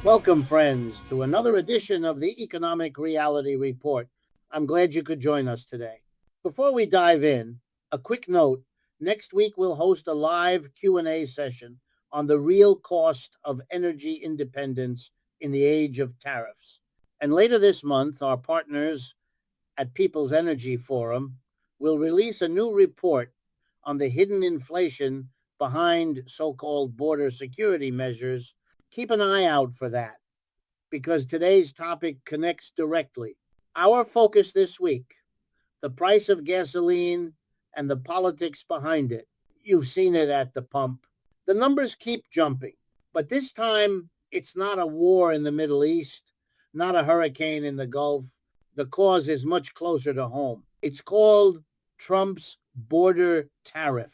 Welcome, friends, to another edition of the Economic Reality Report. I'm glad you could join us today. Before we dive in, a quick note. Next week we'll host a live Q&A session on the real cost of energy independence in the age of tariffs. And later this month, our partners at People's Energy Forum will release a new report on the hidden inflation behind so-called border security measures. Keep an eye out for that because today's topic connects directly. Our focus this week, the price of gasoline and the politics behind it. You've seen it at the pump. The numbers keep jumping, but this time it's not a war in the Middle East, not a hurricane in the Gulf. The cause is much closer to home. It's called Trump's border tariff,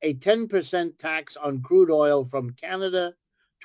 a 10% tax on crude oil from Canada,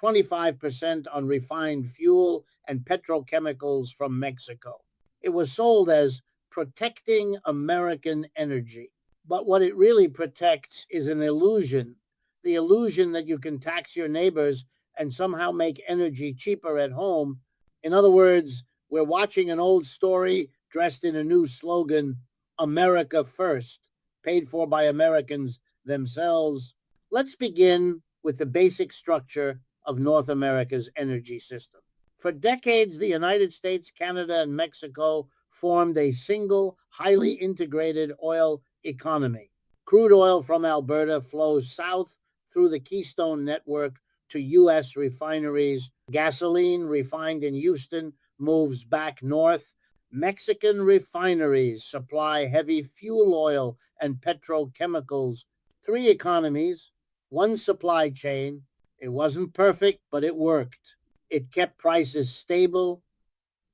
25% on refined fuel and petrochemicals from Mexico. It was sold as protecting American energy. But what it really protects is an illusion, the illusion that you can tax your neighbors and somehow make energy cheaper at home. In other words, we're watching an old story dressed in a new slogan, America First, paid for by Americans themselves. Let's begin with the basic structure of North America's energy system. For decades, the United States, Canada, and Mexico formed a single, highly integrated oil economy. Crude oil from Alberta flows south through the Keystone Network to U.S. refineries. Gasoline refined in Houston moves back north. Mexican refineries supply heavy fuel oil and petrochemicals. Three economies, one supply chain. It wasn't perfect, but it worked. It kept prices stable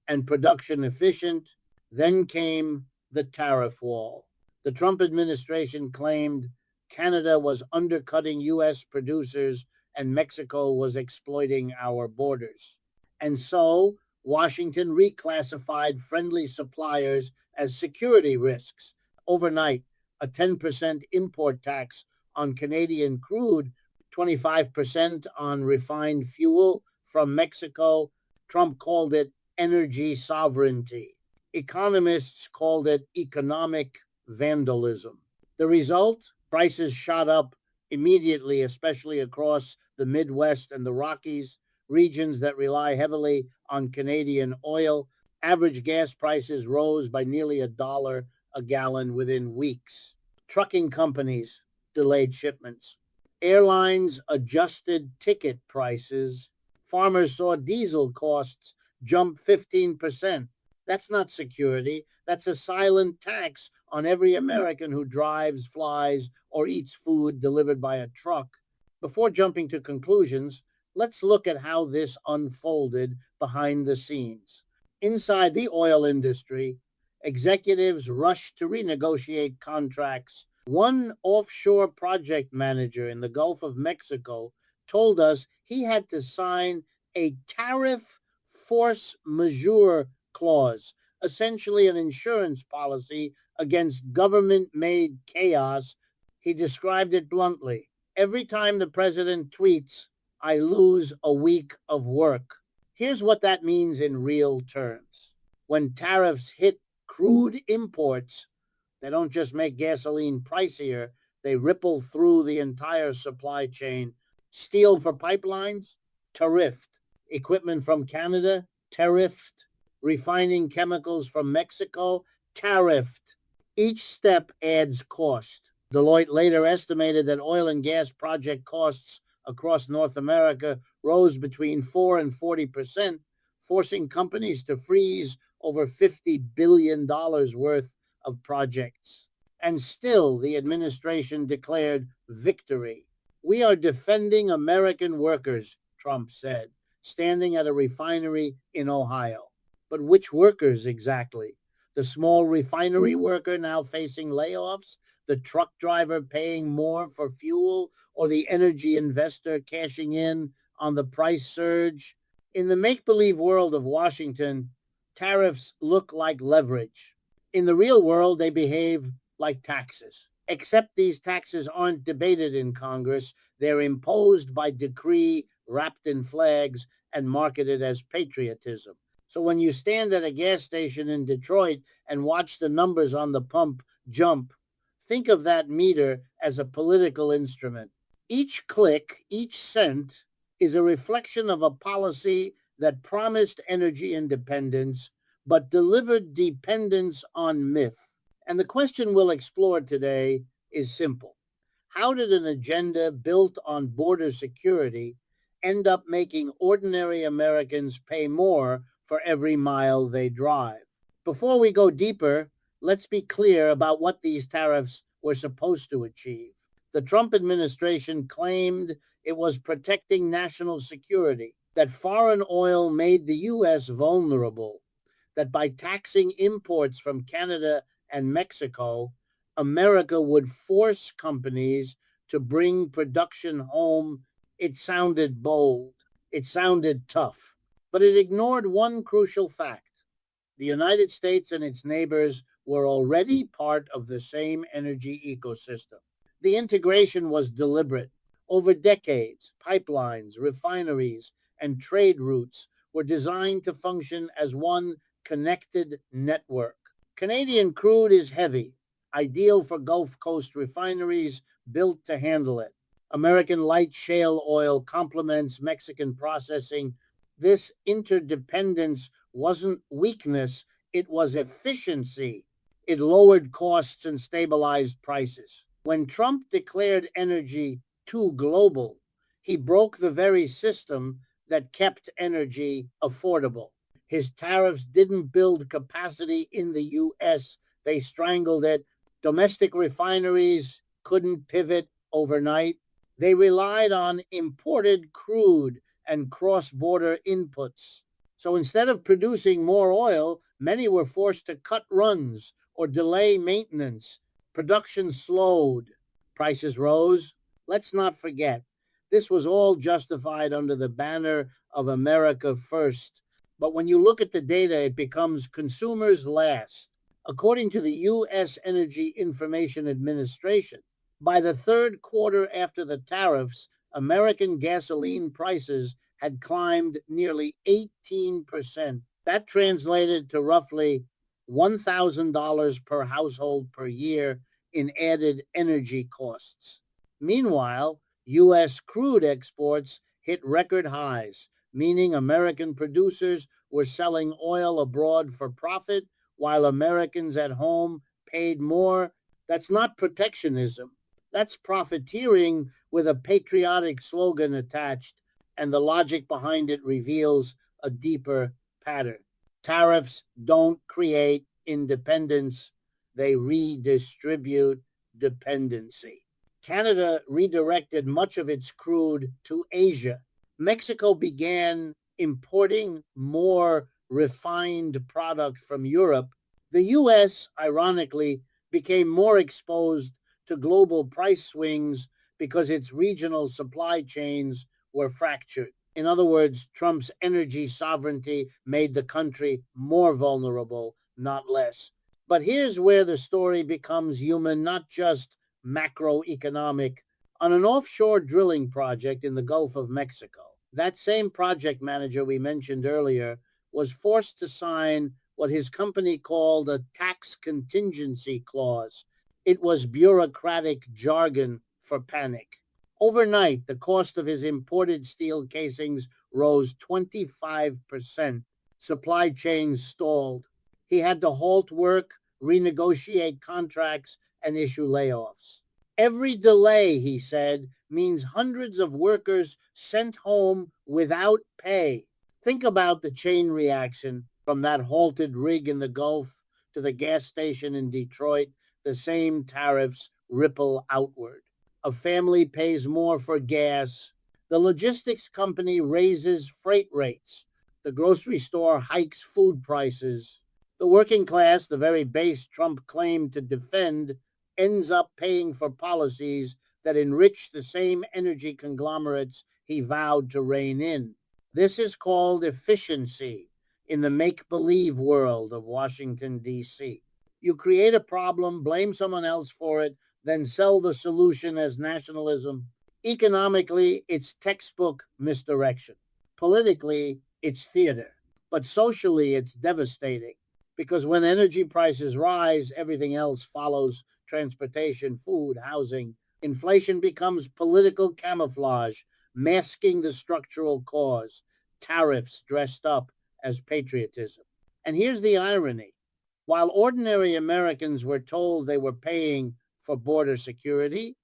and production efficient. Then came the tariff wall. The Trump administration claimed Canada was undercutting U.S. producers and Mexico was exploiting our borders. And so Washington reclassified friendly suppliers as security risks. Overnight, a 10% import tax on Canadian crude, 25% on refined fuel from Mexico. Trump called it energy sovereignty. Economists called it economic vandalism. The result? Prices shot up immediately, especially across the Midwest and the Rockies, regions that rely heavily on Canadian oil. Average gas prices rose by nearly $1 a gallon within weeks. Trucking companies delayed shipments. Airlines adjusted ticket prices. Farmers saw diesel costs jump 15%. That's not security. That's a silent tax on every American who drives, flies, or eats food delivered by a truck. Before jumping to conclusions, let's look at how this unfolded behind the scenes. Inside the oil industry, executives rushed to renegotiate contracts. One offshore project manager in the Gulf of Mexico told us he had to sign a tariff force majeure clause, essentially an insurance policy against government-made chaos. He described it bluntly. Every time the president tweets, I lose a week of work. Here's what that means in real terms. When tariffs hit crude imports, they don't just make gasoline pricier, they ripple through the entire supply chain. Steel for pipelines, tariffed. Equipment from Canada, tariffed. Refining chemicals from Mexico, tariffed. Each step adds cost. Deloitte later estimated that oil and gas project costs across North America rose between 4 and 40%, forcing companies to freeze over $50 billion worth of projects. And still, the administration declared victory. We are defending American workers, Trump said, standing at a refinery in Ohio. But which workers exactly? The small refinery worker now facing layoffs, the truck driver paying more for fuel, or the energy investor cashing in on the price surge? In the make-believe world of Washington, tariffs look like leverage. In the real world, they behave like taxes. Except these taxes aren't debated in Congress. They're imposed by decree wrapped in flags and marketed as patriotism. So when you stand at a gas station in Detroit and watch the numbers on the pump jump, think of that meter as a political instrument. Each click, each cent, is a reflection of a policy that promised energy independence but delivered dependence on myth. And the question we'll explore today is simple. How did an agenda built on border security end up making ordinary Americans pay more for every mile they drive? Before we go deeper, let's be clear about what these tariffs were supposed to achieve. The Trump administration claimed it was protecting national security, that foreign oil made the U.S. vulnerable, that by taxing imports from Canada and Mexico, America would force companies to bring production home. It sounded bold. It sounded tough. But it ignored one crucial fact. The United States and its neighbors were already part of the same energy ecosystem. The integration was deliberate. Over decades, pipelines, refineries, and trade routes were designed to function as one connected network. Canadian crude is heavy, ideal for Gulf Coast refineries built to handle it. American light shale oil complements Mexican processing. This interdependence wasn't weakness, it was efficiency. It lowered costs and stabilized prices. When Trump declared energy too global, he broke the very system that kept energy affordable. His tariffs didn't build capacity in the U.S., they strangled it. Domestic refineries couldn't pivot overnight. They relied on imported crude and cross-border inputs. So instead of producing more oil, many were forced to cut runs or delay maintenance. Production slowed. Prices rose. Let's not forget, this was all justified under the banner of America First. But when you look at the data, it becomes consumers last. According to the U.S. Energy Information Administration, by the third quarter after the tariffs, American gasoline prices had climbed nearly 18%. That translated to roughly $1,000 per household per year in added energy costs. Meanwhile, U.S. crude exports hit record highs, meaning American producers were selling oil abroad for profit while Americans at home paid more. That's not protectionism. That's profiteering with a patriotic slogan attached, and the logic behind it reveals a deeper pattern. Tariffs don't create independence, they redistribute dependency. Canada redirected much of its crude to Asia. Mexico began importing more refined product from Europe. The U.S., ironically, became more exposed to global price swings because its regional supply chains were fractured. In other words, Trump's energy sovereignty made the country more vulnerable, not less. But here's where the story becomes human, not just macroeconomic. On an offshore drilling project in the Gulf of Mexico, that same project manager we mentioned earlier was forced to sign what his company called a tax contingency clause. It was bureaucratic jargon for panic. Overnight, the cost of his imported steel casings rose 25%. Supply chains stalled. He had to halt work, renegotiate contracts, and issue layoffs. Every delay, he said, means hundreds of workers sent home without pay. Think about the chain reaction from that halted rig in the Gulf to the gas station in Detroit. The same tariffs ripple outward. A family pays more for gas. The logistics company raises freight rates. The grocery store hikes food prices. The working class, the very base Trump claimed to defend, ends up paying for policies that enrich the same energy conglomerates he vowed to rein in. This is called efficiency in the make-believe world of Washington, D.C. You create a problem, blame someone else for it, then sell the solution as nationalism. Economically, it's textbook misdirection. Politically, it's theater, but socially, it's devastating because when energy prices rise, everything else follows: transportation, food, housing. Inflation becomes political camouflage, masking the structural cause: tariffs dressed up as patriotism. And here's the irony: while ordinary Americans were told they were paying for border security,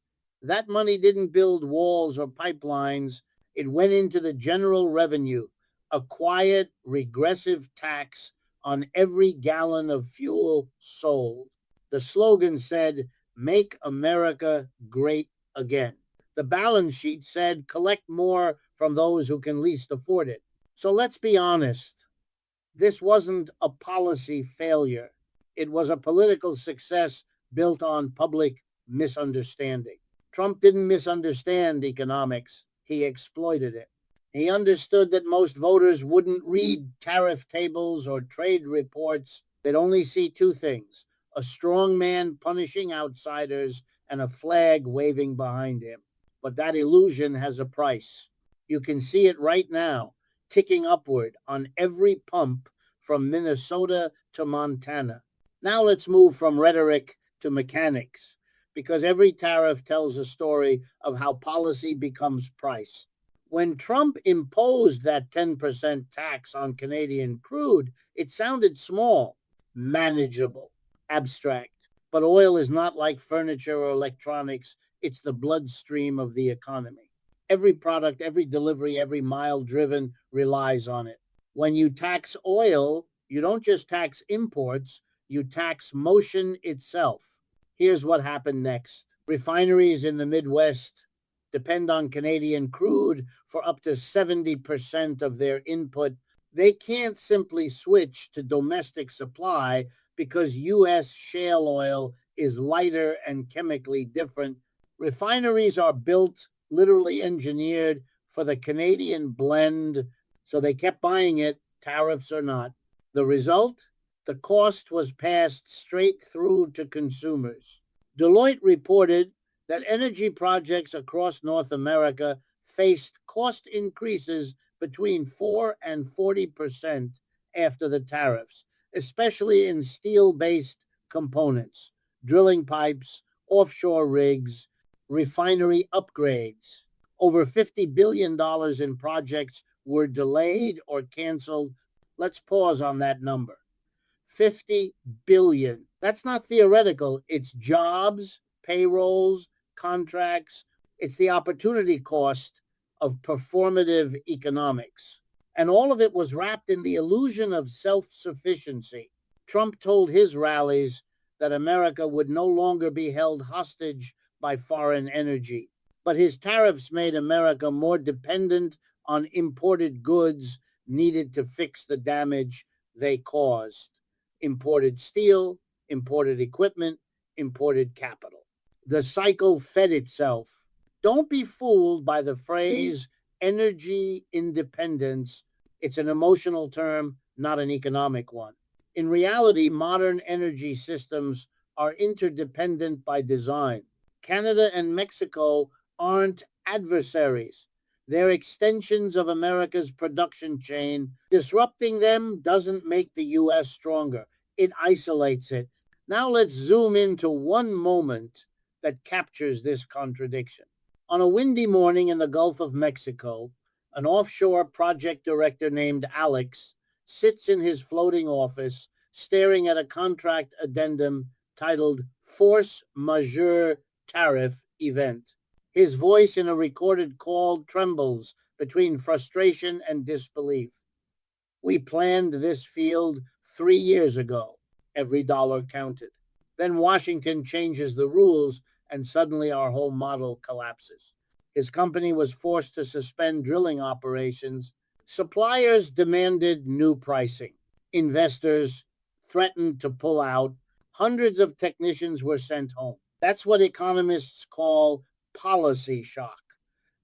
that money didn't build walls or pipelines. It went into the general revenue, a quiet, regressive tax on every gallon of fuel sold. The slogan said, "Make America Great Again." The balance sheet said, "Collect more from those who can least afford it." So let's be honest. This wasn't a policy failure. It was a political success built on public misunderstanding. Trump didn't misunderstand economics. He exploited it. He understood that most voters wouldn't read tariff tables or trade reports. They'd only see two things: a strong man punishing outsiders and a flag waving behind him. But that illusion has a price. You can see it right now, ticking upward on every pump from Minnesota to Montana. Now let's move from rhetoric to mechanics, because every tariff tells a story of how policy becomes price. When Trump imposed that 10% tax on Canadian crude, it sounded small, manageable, abstract. But oil is not like furniture or electronics. It's the bloodstream of the economy. Every product, every delivery, every mile driven relies on it. When you tax oil, you don't just tax imports, you tax motion itself. Here's what happened next. Refineries in the Midwest depend on Canadian crude for up to 70% of their input. They can't simply switch to domestic supply because U.S. shale oil is lighter and chemically different. Refineries are built, literally engineered, for the Canadian blend, so they kept buying it, tariffs or not. The result? The cost was passed straight through to consumers. Deloitte reported that energy projects across North America faced cost increases between 4 and 40% after the tariffs, especially in steel-based components, drilling pipes, offshore rigs, refinery upgrades. Over $50 billion in projects were delayed or canceled. Let's pause on that number. 50 billion. That's not theoretical. It's jobs, payrolls, contracts. It's the opportunity cost of performative economics. And all of it was wrapped in the illusion of self-sufficiency. Trump told his rallies that America would no longer be held hostage by foreign energy. But his tariffs made America more dependent on imported goods needed to fix the damage they caused: imported steel, imported equipment, imported capital. The cycle fed itself. Don't be fooled by the phrase energy independence. It's an emotional term, not an economic one. In reality, modern energy systems are interdependent by design. Canada and Mexico aren't adversaries. They're extensions of America's production chain. Disrupting them doesn't make the U.S. stronger. It isolates it. Now let's zoom into one moment that captures this contradiction. On a windy morning in the Gulf of Mexico, an offshore project director named Alex sits in his floating office staring at a contract addendum titled Force Majeure Tariff Event. His voice in a recorded call trembles between frustration and disbelief. "We planned this field 3 years ago." Every dollar counted. Then Washington changes the rules and suddenly our whole model collapses. His company was forced to suspend drilling operations. Suppliers demanded new pricing. Investors threatened to pull out. Hundreds of technicians were sent home. That's what economists call policy shock,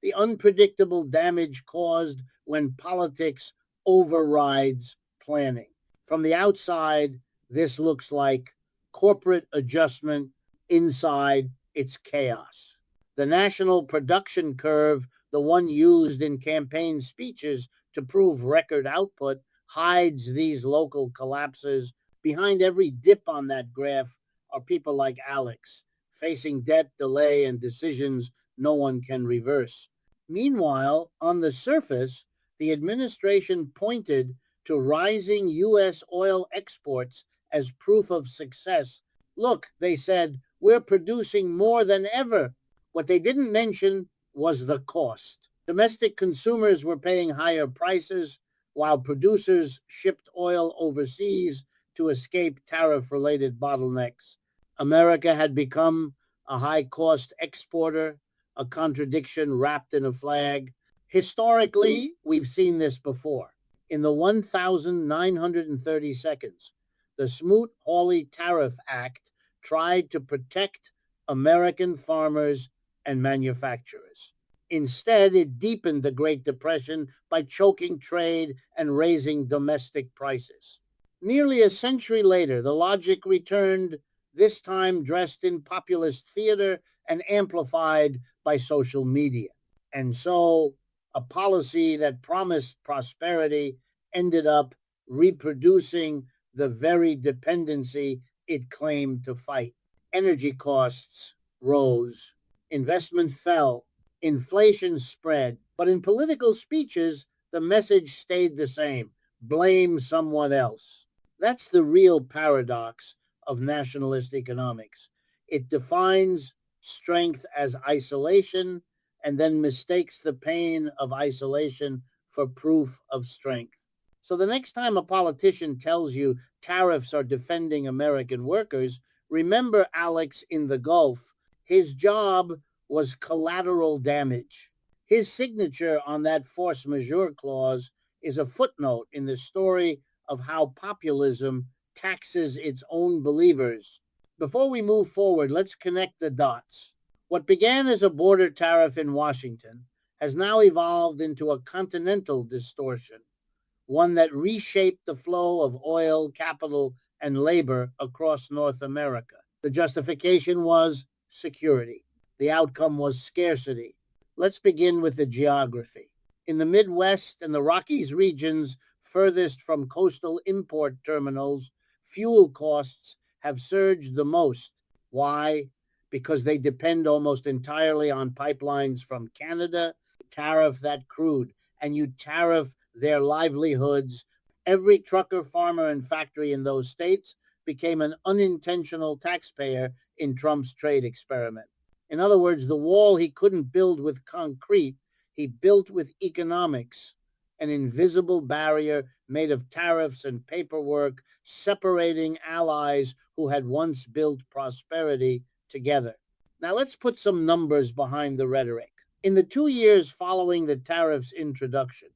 the unpredictable damage caused when politics overrides planning. From the outside, this looks like corporate adjustment. Inside, it's chaos. The national production curve, the one used in campaign speeches, to prove record output hides these local collapses. Behind every dip on that graph are people like Alex, facing debt, delay, and decisions no one can reverse. Meanwhile, on the surface, the administration pointed to rising U.S. oil exports as proof of success. Look, they said, we're producing more than ever. What they didn't mention was the cost. Domestic consumers were paying higher prices while producers shipped oil overseas to escape tariff-related bottlenecks. America had become a high-cost exporter, a contradiction wrapped in a flag. Historically, we've seen this before. In the 1,930 seconds, the Smoot-Hawley Tariff Act tried to protect American farmers and manufacturers. Instead, it deepened the Great Depression by choking trade and raising domestic prices. Nearly a century later, the logic returned, this time dressed in populist theater and amplified by social media. And so a policy that promised prosperity ended up reproducing the very dependency it claimed to fight. Energy costs rose, investment fell, inflation spread, but in political speeches, the message stayed the same: blame someone else. That's the real paradox of nationalist economics. It defines strength as isolation and then mistakes the pain of isolation for proof of strength. So the next time a politician tells you tariffs are defending American workers, remember Alex in the Gulf. His job was collateral damage. His signature on that force majeure clause is a footnote in the story of how populism taxes its own believers. Before we move forward, let's connect the dots. What began as a border tariff in Washington has now evolved into a continental distortion, one that reshaped the flow of oil, capital, and labor across North America. The justification was security. The outcome was scarcity. Let's begin with the geography. In the Midwest and the Rockies regions furthest from coastal import terminals, fuel costs have surged the most. Why? Because they depend almost entirely on pipelines from Canada. Tariff that crude, and you tariff their livelihoods. Every trucker, farmer, and factory in those states became an unintentional taxpayer in Trump's trade experiment. In other words, the wall he couldn't build with concrete, he built with economics, an invisible barrier made of tariffs and paperwork separating allies who had once built prosperity together. Now let's put some numbers behind the rhetoric. In the 2 years following the tariff's introduction,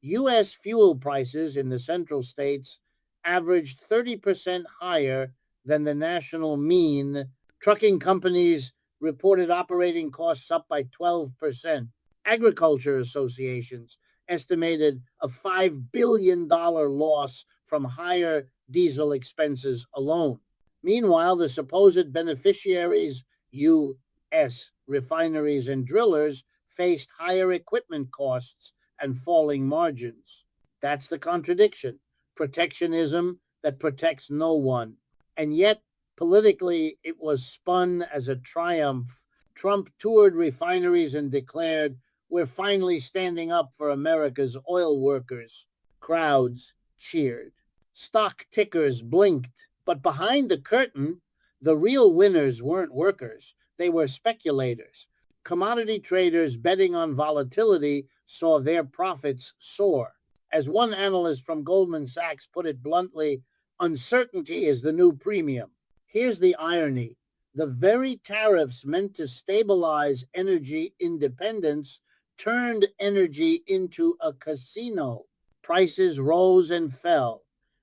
U.S. fuel prices in the central states averaged 30% higher than the national mean. Trucking companies reported operating costs up by 12%. Agriculture associations estimated a $5 billion loss from higher diesel expenses alone. Meanwhile, the supposed beneficiaries, U.S. refineries and drillers, faced higher equipment costs and falling margins. That's the contradiction. Protectionism that protects no one. And yet, politically, it was spun as a triumph. Trump toured refineries and declared, we're finally standing up for America's oil workers. Crowds cheered. Stock tickers blinked. But behind the curtain, the real winners weren't workers. They were speculators. Commodity traders betting on volatility saw their profits soar. As one analyst from Goldman Sachs put it bluntly, uncertainty is the new premium. Here's the irony. The very tariffs meant to stabilize energy independence turned energy into a casino. Prices rose and fell.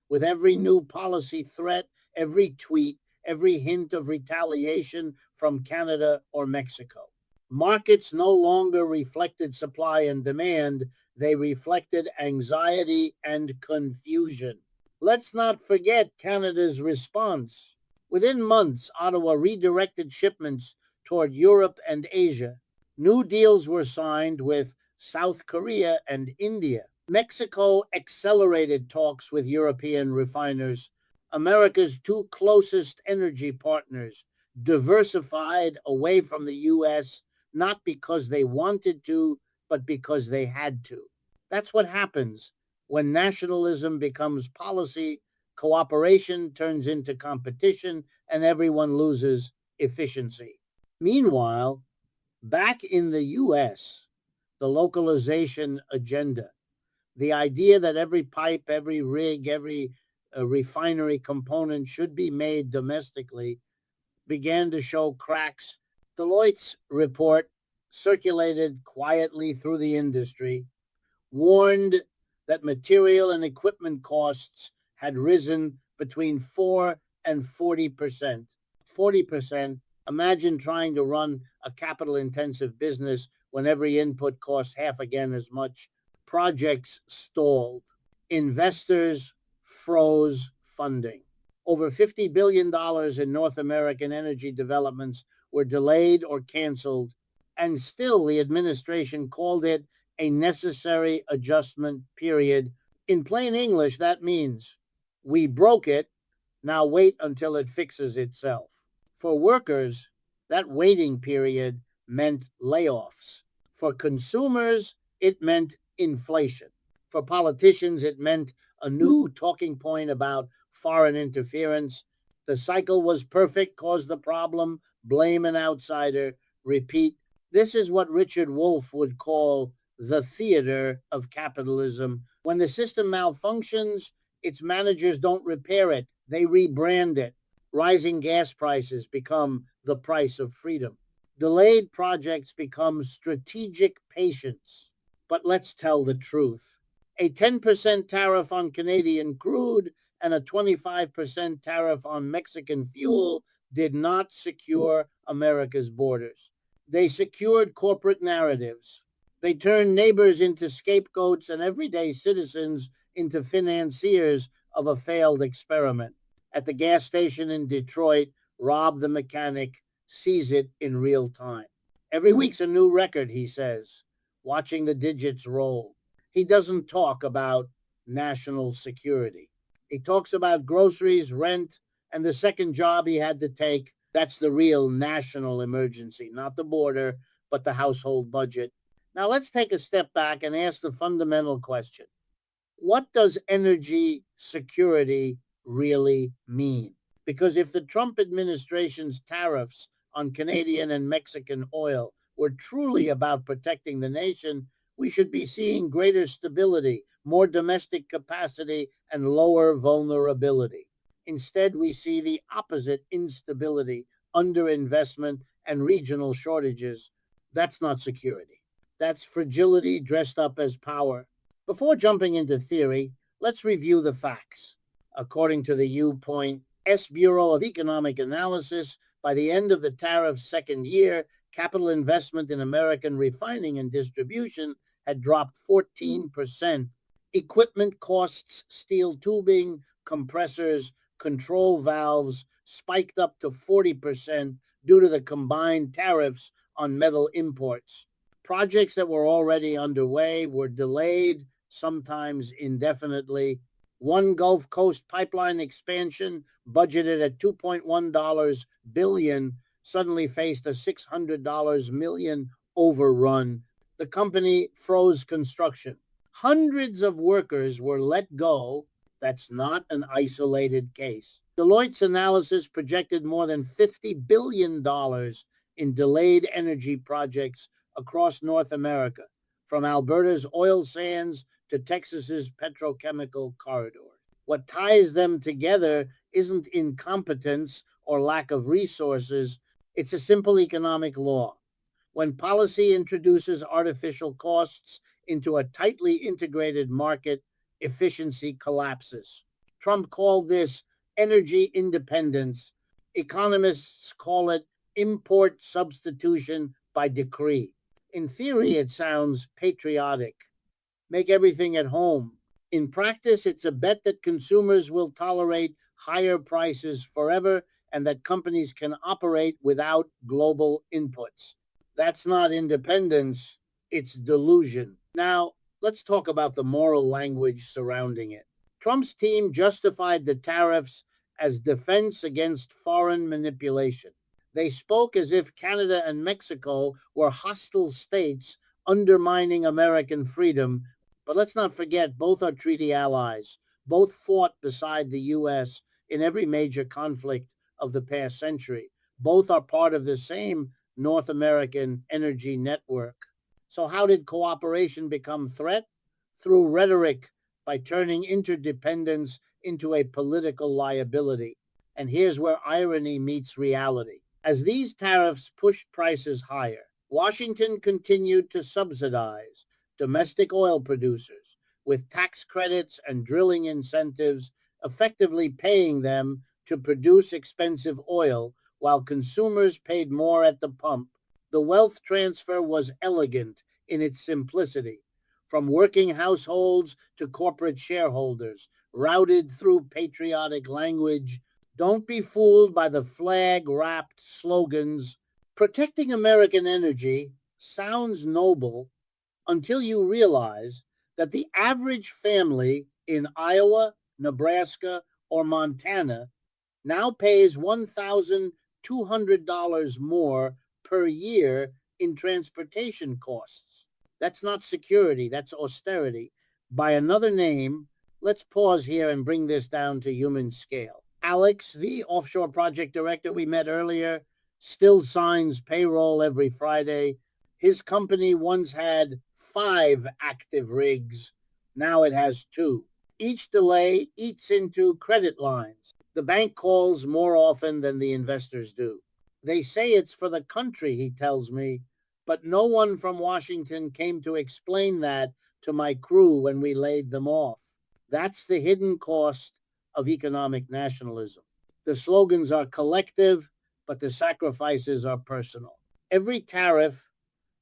With every new policy threat, every tweet, every hint of retaliation from Canada or Mexico. Markets no longer reflected supply and demand, they reflected anxiety and confusion. Let's not forget Canada's response. Within months, Ottawa redirected shipments toward Europe and Asia. New deals were signed with South Korea and India. Mexico accelerated talks with European refiners. America's two closest energy partners diversified away from the U.S. not because they wanted to, but because they had to. That's what happens when nationalism becomes policy, cooperation turns into competition, and everyone loses efficiency. Meanwhile, back in the U.S., the localization agenda, the idea that every pipe, every rig, every refinery component should be made domestically began to show cracks. Deloitte's report, circulated quietly through the industry, warned that material and equipment costs had risen between 4 and 40%. 40%. Imagine trying to run a capital intensive business when every input costs half again as much. Projects stalled. Investors froze funding. Over $50 billion in North American energy developments were delayed or canceled, and still the administration called it a necessary adjustment period. In plain English, that means we broke it, now wait until it fixes itself. For workers, that waiting period meant layoffs. For consumers, it meant inflation. For politicians, it meant a new talking point about foreign interference. The cycle was perfect, caused the problem, blame an outsider, repeat. This is what Richard Wolff would call the theater of capitalism. When the system malfunctions, its managers don't repair it, they rebrand it. Rising gas prices become the price of freedom. Delayed projects become strategic patience. But let's tell the truth. A 10% tariff on Canadian crude and a 25% tariff on Mexican fuel did not secure America's borders. They secured corporate narratives. They turned neighbors into scapegoats and everyday citizens into financiers of a failed experiment. At the gas station in Detroit, Rob the mechanic sees it in real time. Every week's a new record, he says, watching the digits roll. He doesn't talk about national security. He talks about groceries, rent, and the second job he had to take. That's the real national emergency, not the border, but the household budget. Now let's take a step back and ask the fundamental question. What does energy security really mean? Because if the Trump administration's tariffs on Canadian and Mexican oil were truly about protecting the nation, we should be seeing greater stability, more domestic capacity, and lower vulnerability. Instead, we see the opposite: instability, underinvestment, and regional shortages. That's not security. That's fragility dressed up as power. Before jumping into theory, let's review the facts. According to the U.S. Bureau of Economic Analysis, by the end of the tariff's second year, capital investment in American refining and distribution had dropped 14%. Equipment costs, steel tubing, compressors, control valves spiked up to 40% due to the combined tariffs on metal imports. Projects that were already underway were delayed, sometimes indefinitely. One Gulf Coast pipeline expansion, budgeted at $2.1 billion, suddenly faced a $600 million overrun. The company froze construction. Hundreds of workers were let go. That's not an isolated case. Deloitte's analysis projected more than $50 billion in delayed energy projects across North America, from Alberta's oil sands to Texas's petrochemical corridor. What ties them together isn't incompetence or lack of resources, it's a simple economic law. When policy introduces artificial costs into a tightly integrated market, efficiency collapses. Trump called this energy independence. Economists call it import substitution by decree. In theory, it sounds patriotic. Make everything at home. In practice, it's a bet that consumers will tolerate higher prices forever and that companies can operate without global inputs. That's not independence, it's delusion. Now, Let's talk about the moral language surrounding it. Trump's team justified the tariffs as defense against foreign manipulation. They spoke as if Canada and Mexico were hostile states undermining American freedom. But let's not forget, both are treaty allies. Both fought beside the U.S. in every major conflict of the past century. Both are part of the same North American energy network. So how did cooperation become threat? Through rhetoric, by turning interdependence into a political liability. And here's where irony meets reality. As these tariffs pushed prices higher, Washington continued to subsidize domestic oil producers with tax credits and drilling incentives, effectively paying them to produce expensive oil while consumers paid more at the pump. The wealth transfer was elegant in its simplicity, from working households to corporate shareholders, routed through patriotic language. Don't be fooled by the flag-wrapped slogans. Protecting American energy sounds noble until you realize that the average family in Iowa, Nebraska, or Montana now pays $1,200 more per year in transportation costs. That's not security, that's austerity. By another name, let's pause here and bring this down to human scale. Alex, the offshore project director we met earlier, still signs payroll every Friday. His company once had 5 active rigs. Now it has 2. Each delay eats into credit lines. The bank calls more often than the investors do. They say it's for the country, he tells me, but no one from Washington came to explain that to my crew when we laid them off. That's the hidden cost of economic nationalism. The slogans are collective, but the sacrifices are personal. Every tariff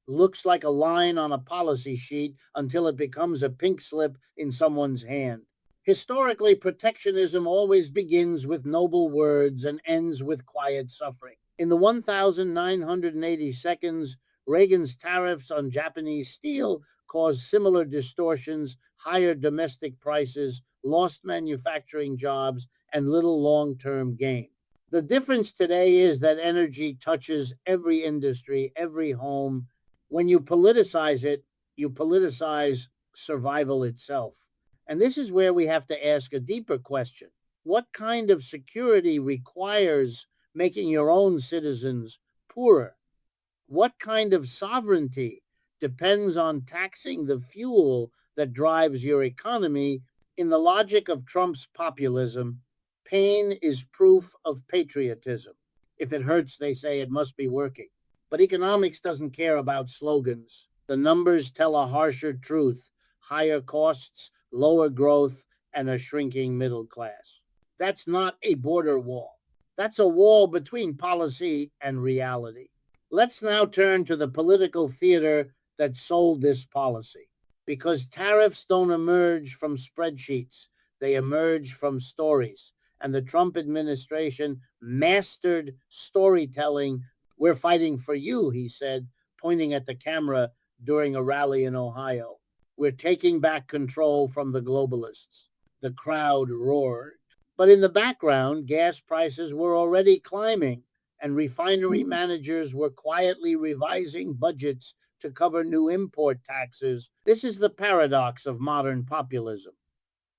looks like a line on a policy sheet until it becomes a pink slip in someone's hand. Historically, protectionism always begins with noble words and ends with quiet suffering. In the 1,980 seconds, Reagan's tariffs on Japanese steel caused similar distortions, higher domestic prices, lost manufacturing jobs, and little long-term gain. The difference today is that energy touches every industry, every home. When you politicize it, you politicize survival itself. And this is where we have to ask a deeper question. What kind of security requires making your own citizens poorer? What kind of sovereignty depends on taxing the fuel that drives your economy? In the logic of Trump's populism, pain is proof of patriotism. If it hurts, they say, it must be working. But economics doesn't care about slogans. The numbers tell a harsher truth: higher costs, lower growth, and a shrinking middle class. That's not a border wall. That's a wall between policy and reality. Let's now turn to the political theater that sold this policy. Because tariffs don't emerge from spreadsheets, they emerge from stories. And the Trump administration mastered storytelling. We're fighting for you, he said, pointing at the camera during a rally in Ohio. We're taking back control from the globalists. The crowd roared. But in the background, gas prices were already climbing, and refinery managers were quietly revising budgets to cover new import taxes. This is the paradox of modern populism.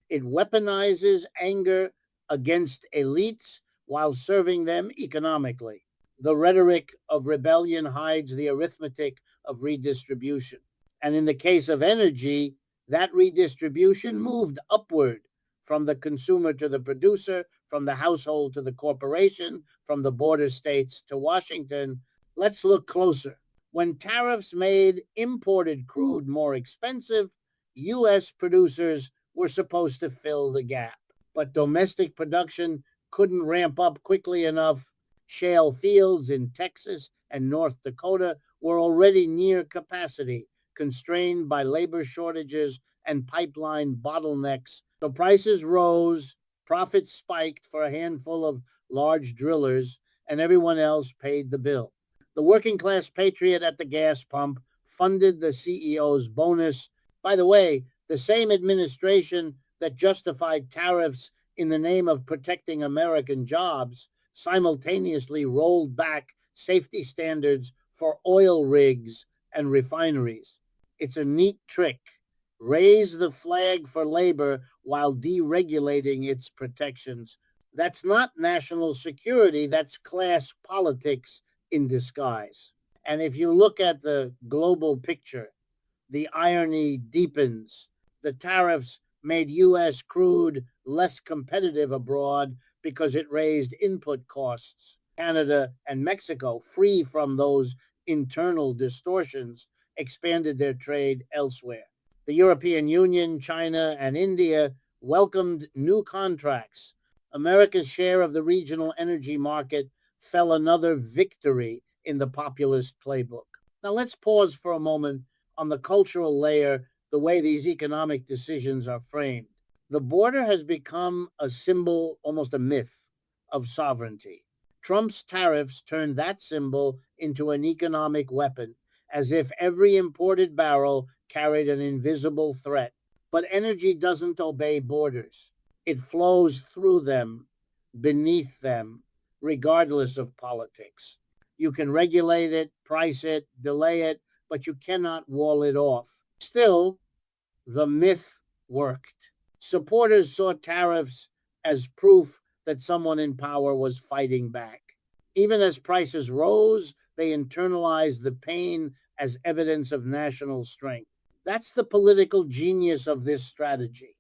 It weaponizes anger against elites while serving them economically. The rhetoric of rebellion hides the arithmetic of redistribution. And in the case of energy, that redistribution moved upward from the consumer to the producer, from the household to the corporation, from the border states to Washington. Let's look closer. When tariffs made imported crude more expensive, U.S. producers were supposed to fill the gap. But domestic production couldn't ramp up quickly enough. Shale fields in Texas and North Dakota were already near capacity, constrained by labor shortages and pipeline bottlenecks. So prices rose, profits spiked for a handful of large drillers, and everyone else paid the bill. The working class patriot at the gas pump funded the CEO's bonus, By the way, the same administration that justified tariffs in the name of protecting American jobs simultaneously rolled back safety standards for oil rigs and refineries. It's a neat trick. Raise the flag for labor while deregulating its protections. That's not national security, that's class politics in disguise. And if you look at the global picture, the irony deepens. The tariffs made U.S. crude less competitive abroad because it raised input costs. Canada and Mexico, free from those internal distortions, expanded their trade elsewhere. The European Union, China, and India welcomed new contracts. America's share of the regional energy market fell another victory in the populist playbook. Now let's pause for a moment on the cultural layer, the way these economic decisions are framed. The border has become a symbol, almost a myth, of sovereignty. Trump's tariffs turned that symbol into an economic weapon, as if every imported barrel carried an invisible threat. But energy doesn't obey borders. It flows through them, beneath them, regardless of politics. You can regulate it, price it, delay it, but you cannot wall it off. Still, the myth worked. Supporters saw tariffs as proof that someone in power was fighting back. Even as prices rose, they internalized the pain as evidence of national strength. That's the political genius of this strategy.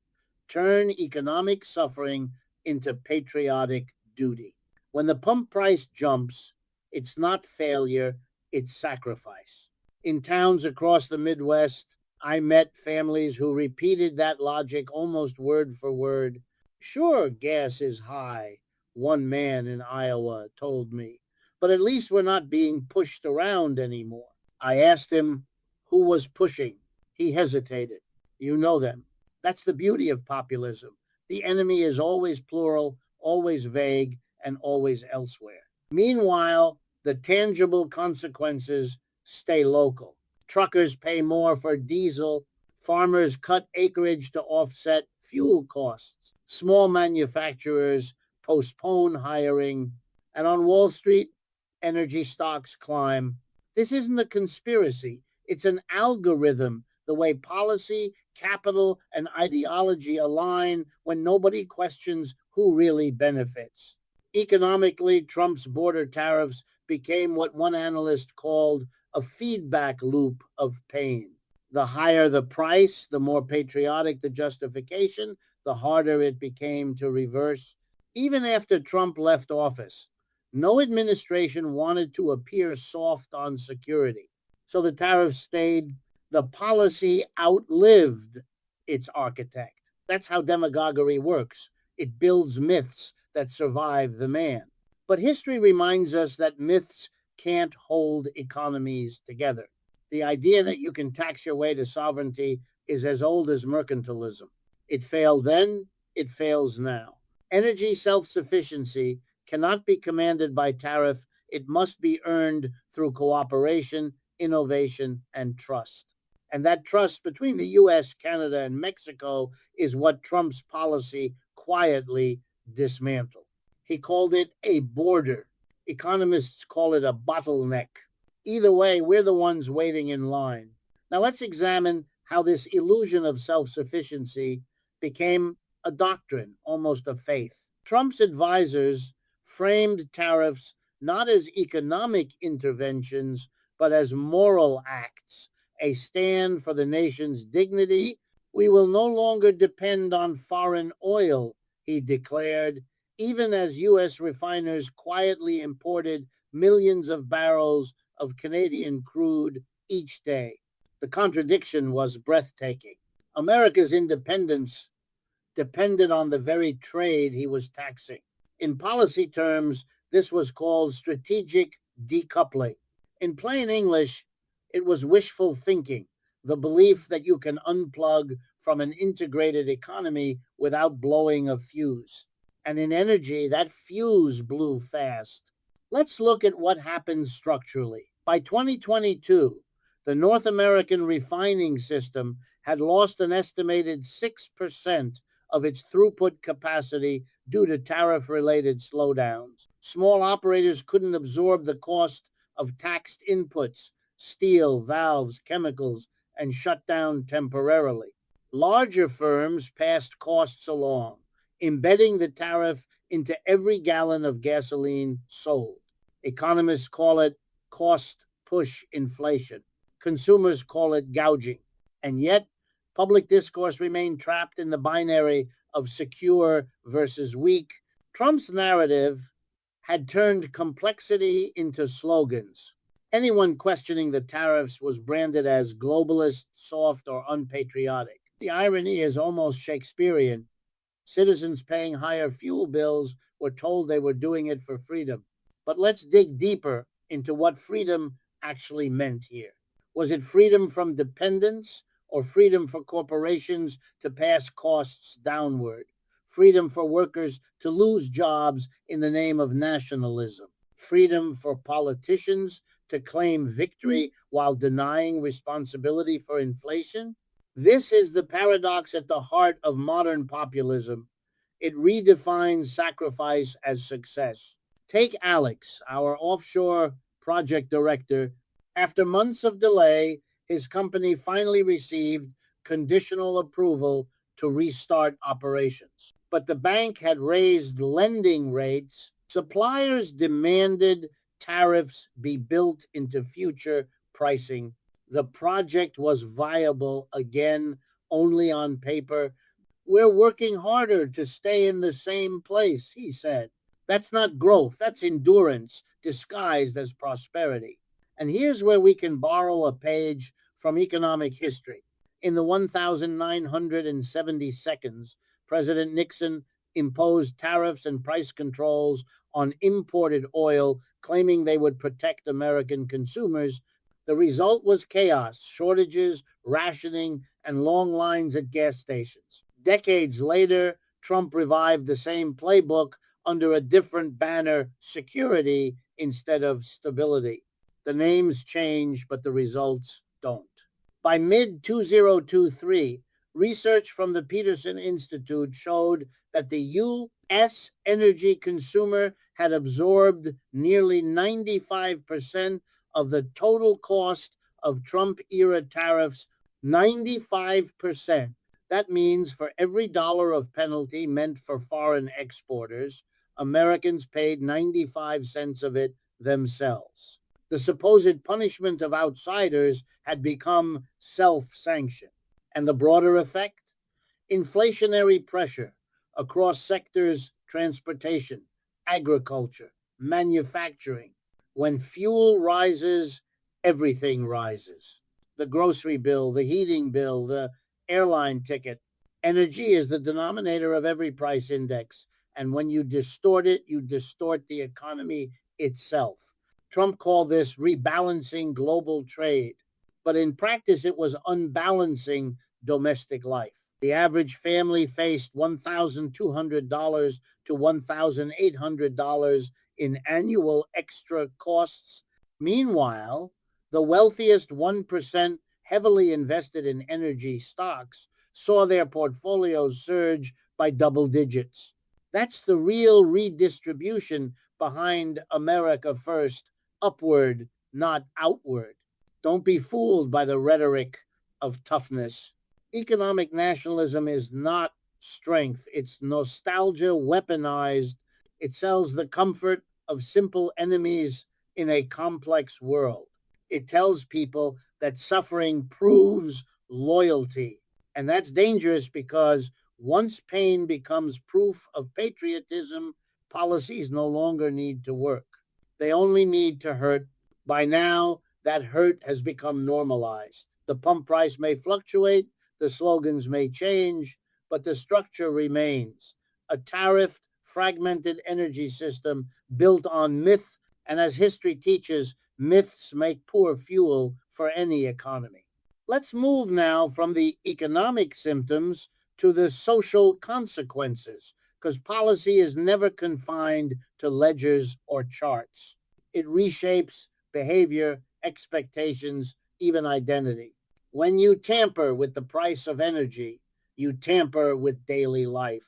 Turn economic suffering into patriotic duty. When the pump price jumps, it's not failure, it's sacrifice. In towns across the Midwest, I met families who repeated that logic almost word for word. Sure, gas is high, one man in Iowa told me, but at least we're not being pushed around anymore. I asked him who was pushing. He hesitated. You know them. That's the beauty of populism. The enemy is always plural, always vague, and always elsewhere. Meanwhile, the tangible consequences stay local. Truckers pay more for diesel. Farmers cut acreage to offset fuel costs. Small manufacturers postpone hiring. And on Wall Street, energy stocks climb. This isn't a conspiracy. It's an algorithm, the way policy, capital, and ideology align when nobody questions who really benefits. Economically, Trump's border tariffs became what one analyst called a feedback loop of pain. The higher the price, the more patriotic the justification, the harder it became to reverse. Even after Trump left office, no administration wanted to appear soft on security. So the tariffs stayed. The policy outlived its architect. That's how demagoguery works. It builds myths that survive the man. But history reminds us that myths can't hold economies together. The idea that you can tax your way to sovereignty is as old as mercantilism. It failed then, it fails now. Energy self-sufficiency cannot be commanded by tariff. It must be earned through cooperation, innovation, and trust. And that trust between the US, Canada, and Mexico is what Trump's policy quietly dismantled. He called it a border. Economists call it a bottleneck. Either way, we're the ones waiting in line. Now let's examine how this illusion of self-sufficiency became a doctrine, almost a faith. Trump's advisors framed tariffs not as economic interventions, but as moral acts, a stand for the nation's dignity. We will no longer depend on foreign oil, he declared, even as U.S. refiners quietly imported millions of barrels of Canadian crude each day. The contradiction was breathtaking. America's independence depended on the very trade he was taxing. In policy terms, this was called strategic decoupling. In plain English, it was wishful thinking, the belief that you can unplug from an integrated economy without blowing a fuse. And in energy, that fuse blew fast. Let's look at what happened structurally. By 2022, the North American refining system had lost an estimated 6% of its throughput capacity due to tariff-related slowdowns. Small operators couldn't absorb the cost of taxed inputs, steel, valves, chemicals, and shut down temporarily. Larger firms passed costs along, embedding the tariff into every gallon of gasoline sold. Economists call it cost push inflation. Consumers call it gouging. And yet, public discourse remained trapped in the binary of secure versus weak. Trump's narrative had turned complexity into slogans. Anyone questioning the tariffs was branded as globalist, soft, or unpatriotic. The irony is almost Shakespearean. Citizens paying higher fuel bills were told they were doing it for freedom. But let's dig deeper into what freedom actually meant here. Was it freedom from dependence or freedom for corporations to pass costs downward? Freedom for workers to lose jobs in the name of nationalism? Freedom for politicians to claim victory while denying responsibility for inflation? This is the paradox at the heart of modern populism. It redefines sacrifice as success. Take Alex, our offshore project director. After months of delay, his company finally received conditional approval to restart operations. But the bank had raised lending rates. Suppliers demanded tariffs be built into future pricing. The project was viable again, only on paper. We're working harder to stay in the same place, he said. That's not growth, that's endurance disguised as prosperity. And here's where we can borrow a page from economic history. In the 1970 seconds, President Nixon imposed tariffs and price controls on imported oil, claiming they would protect American consumers. The result was chaos, shortages, rationing, and long lines at gas stations. Decades later, Trump revived the same playbook under a different banner, security instead of stability. The names change, but the results don't. By mid-2023, research from the Peterson Institute showed that the U.S. energy consumer had absorbed nearly 95% of the total cost of Trump-era tariffs. 95%. That means for every dollar of penalty meant for foreign exporters, Americans paid 95 cents of it themselves. The supposed punishment of outsiders had become self-sanctioned. And the broader effect? Inflationary pressure across sectors: transportation, agriculture, manufacturing. When fuel rises, everything rises. The grocery bill, the heating bill, the airline ticket. Energy is the denominator of every price index. And when you distort it, you distort the economy itself. Trump called this rebalancing global trade. But in practice, it was unbalancing domestic life. The average family faced $1,200 to $1,800 in annual extra costs. Meanwhile, the wealthiest 1% heavily invested in energy stocks saw their portfolios surge by double digits. That's the real redistribution behind America First, upward, not outward. Don't be fooled by the rhetoric of toughness. Economic nationalism is not strength. It's nostalgia weaponized. It sells the comfort of simple enemies in a complex world. It tells people that suffering proves loyalty. And that's dangerous because once pain becomes proof of patriotism, policies no longer need to work. They only need to hurt. By now, that hurt has become normalized. The pump price may fluctuate, the slogans may change, but the structure remains. A tariffed, fragmented energy system built on myth, and as history teaches, myths make poor fuel for any economy. Let's move now from the economic symptoms to the social consequences, because policy is never confined to ledgers or charts. It reshapes behavior, expectations, even identity. When you tamper with the price of energy, you tamper with daily life.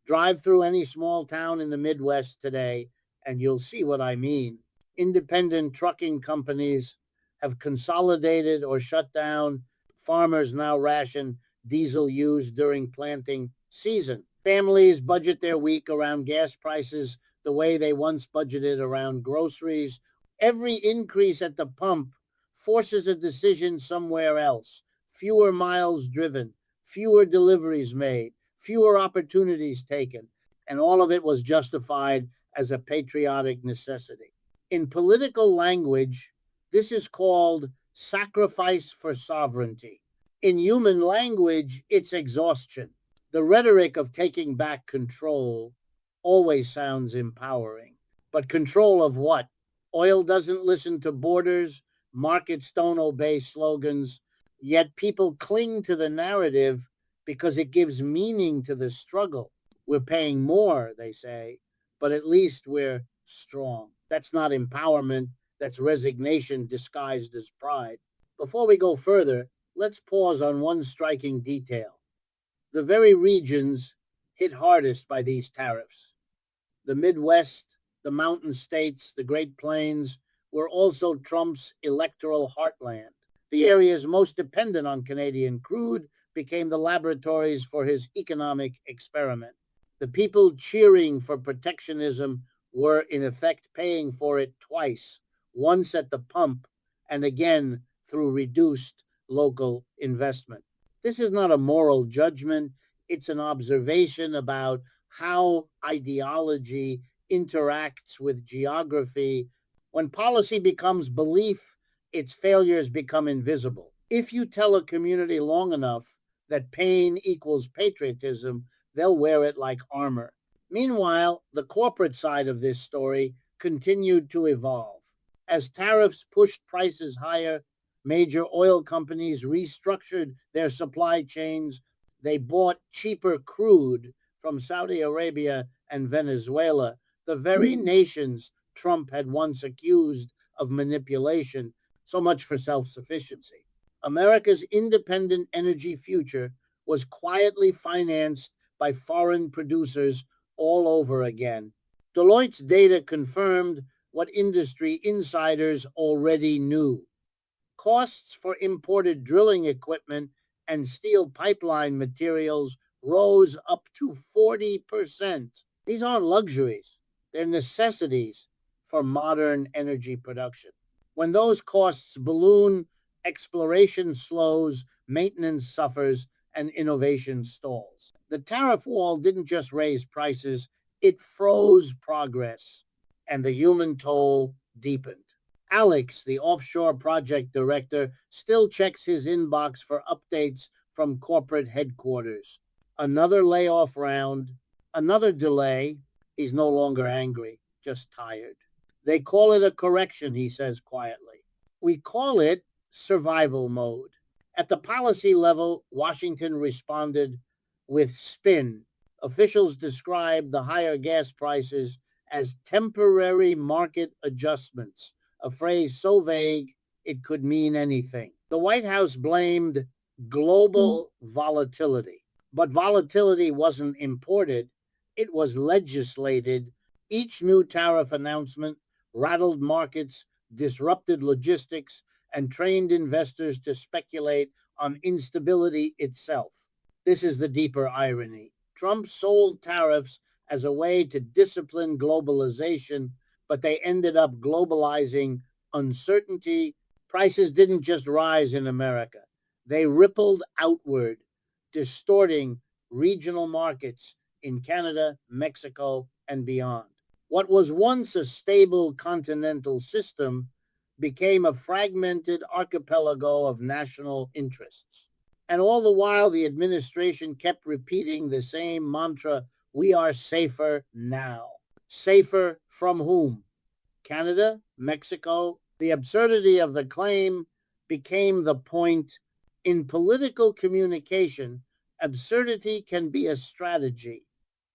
Drive through any small town in the Midwest today, and you'll see what I mean. Independent trucking companies have consolidated or shut down. Farmers now ration diesel used during planting season. Families budget their week around gas prices the way they once budgeted around groceries. Every increase at the pump forces a decision somewhere else. Fewer miles driven, fewer deliveries made, fewer opportunities taken, and all of it was justified as a patriotic necessity. In political language, this is called sacrifice for sovereignty. In human language, it's exhaustion. The rhetoric of taking back control always sounds empowering. But control of what? Oil doesn't listen to borders, markets don't obey slogans, yet people cling to the narrative because it gives meaning to the struggle. We're paying more, they say, but at least we're strong. That's not empowerment, that's resignation disguised as pride. Before we go further, let's pause on one striking detail. The very regions hit hardest by these tariffs. The Midwest, the mountain states, the Great Plains were also Trump's electoral heartland. The areas most dependent on Canadian crude became the laboratories for his economic experiment. The people cheering for protectionism were in effect paying for it twice, once at the pump and again through reduced local investment. This is not a moral judgment, it's an observation about how ideology interacts with geography. When policy becomes belief, its failures become invisible. If you tell a community long enough that pain equals patriotism, they'll wear it like armor. Meanwhile, the corporate side of this story continued to evolve. As tariffs pushed prices higher, major oil companies restructured their supply chains. They bought cheaper crude from Saudi Arabia and Venezuela, the very nations Trump had once accused of manipulation. So much for self-sufficiency. America's independent energy future was quietly financed by foreign producers all over again. Deloitte's data confirmed what industry insiders already knew. Costs for imported drilling equipment and steel pipeline materials rose up to 40%. These aren't luxuries, they're necessities for modern energy production. When those costs balloon, exploration slows, maintenance suffers, and innovation stalls. The tariff wall didn't just raise prices, it froze progress, and the human toll deepened. Alex, the offshore project director, still checks his inbox for updates from corporate headquarters. Another layoff round, another delay. He's no longer angry, just tired. They call it a correction, he says quietly. We call it survival mode. At the policy level, Washington responded with spin. Officials described the higher gas prices as temporary market adjustments, a phrase so vague it could mean anything. The White House blamed global volatility, but volatility wasn't imported, it was legislated. Each new tariff announcement rattled markets, disrupted logistics, and trained investors to speculate on instability itself. This is the deeper irony. Trump sold tariffs as a way to discipline globalization, but they ended up globalizing uncertainty. Prices didn't just rise in America, they rippled outward, distorting regional markets in Canada, Mexico, and beyond. What was once a stable continental system became a fragmented archipelago of national interests. And all the while, the administration kept repeating the same mantra, we are safer now. Safer from whom? Canada, Mexico. The absurdity of the claim became the point. In political communication, absurdity can be a strategy.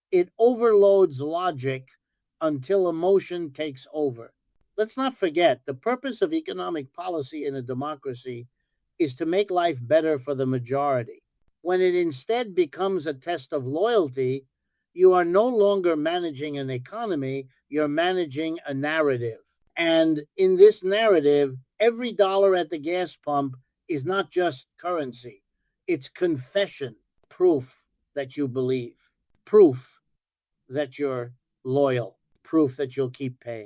It overloads logic until emotion takes over. Let's not forget the purpose of economic policy in a democracy is to make life better for the majority. When it instead becomes a test of loyalty, you are no longer managing an economy, you're managing a narrative. And in this narrative, every dollar at the gas pump is not just currency. It's confession, proof that you believe, proof that you're loyal, proof that you'll keep paying.